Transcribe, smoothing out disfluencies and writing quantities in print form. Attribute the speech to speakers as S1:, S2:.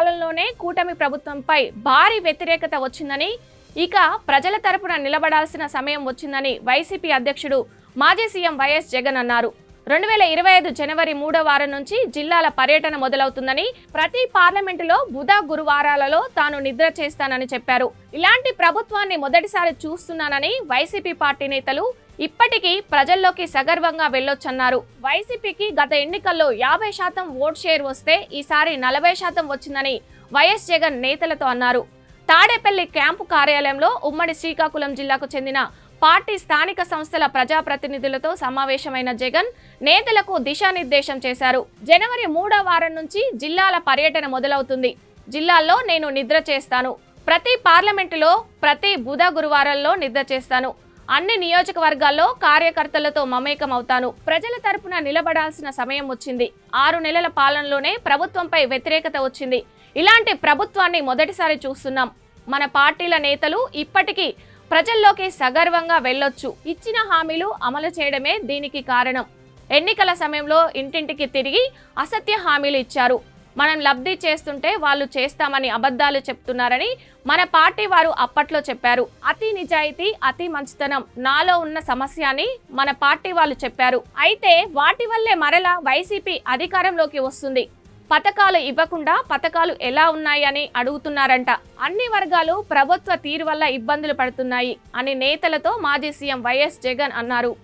S1: పాలనలోనే కూటమి ప్రభుత్వంపై భారీ వ్యతిరేకత వచ్చిందని, ఇక ప్రజల తరపున నిలబడాల్సిన సమయం వచ్చిందని వైసీపీ అధ్యక్షుడు మాజీ సీఎం వైఎస్ జగన్ అన్నారు. 2025 జనవరి 3వ వారం నుంచి జిల్లాల పర్యటన మొదలవుతుందని, ప్రతి పార్లమెంటులో బుధ గురువారాలలో తాను నిద్ర చేస్తానని చెప్పారు. ఇలాంటి ప్రభుత్వాన్ని మొదటిసారి చూస్తున్నానని వైసీపీ పార్టీ నేతలు ఇప్పటికీ ప్రజల్లోకి సగర్వంగా వెళ్లొచ్చన్నారు. వైసీపీకి గత ఎన్నికల్లో 50% ఓట్ షేర్ వస్తే ఈసారి 40% వచ్చిందని వైఎస్ జగన్ నేతలతో అన్నారు. తాడేపల్లి క్యాంపు కార్యాలయంలో ఉమ్మడి శ్రీకాకుళం జిల్లాకు చెందిన పార్టీ స్థానిక సంస్థల ప్రజాప్రతినిధులతో సమావేశమైన జగన్ నేతలకు దిశానిర్దేశం చేశారు. జనవరి 3వ వారం నుంచి జిల్లాల పర్యటన మొదలవుతుంది. జిల్లాల్లో నేను నిద్ర చేస్తాను. ప్రతి పార్లమెంటులో ప్రతి బుధ గురువారాల్లో నిద్ర చేస్తాను. అన్ని నియోజకవర్గాల్లో కార్యకర్తలతో మమేకం అవుతాను. ప్రజల తరపున నిలబడాల్సిన సమయం వచ్చింది. 6 నెలల పాలనలోనే ప్రభుత్వంపై వ్యతిరేకత వచ్చింది. ఇలాంటి ప్రభుత్వాన్ని మొదటిసారి చూస్తున్నాం. మన పార్టీల నేతలు ఇప్పటికీ ప్రజల్లోకి సగర్వంగా వెళ్లొచ్చు. ఇచ్చిన హామీలు అమలు చేయడమే దీనికి కారణం. ఎన్నికల సమయంలో ఇంటింటికి తిరిగి అసత్య హామీలు ఇచ్చారు. మనం లబ్ధి చేస్తుంటే వాళ్ళు చేస్తామని అబద్ధాలు చెప్తున్నారని మన పార్టీ వారు అప్పట్లో చెప్పారు. అతి నిజాయితీ, అతి మంచితనం నాలో ఉన్న సమస్య అని మన పార్టీ వాళ్ళు చెప్పారు. అయితే వాటి వల్లే మరలా వైసీపీ అధికారంలోకి వస్తుంది. పథకాలు ఇవ్వకుండా పథకాలు ఎలా ఉన్నాయి అని అడుగుతున్నారంట. అన్ని వర్గాలు ప్రభుత్వ తీరు వల్ల ఇబ్బందులు పడుతున్నాయి అని నేతలతో మాజీ సీఎం వైఎస్ జగన్ అన్నారు.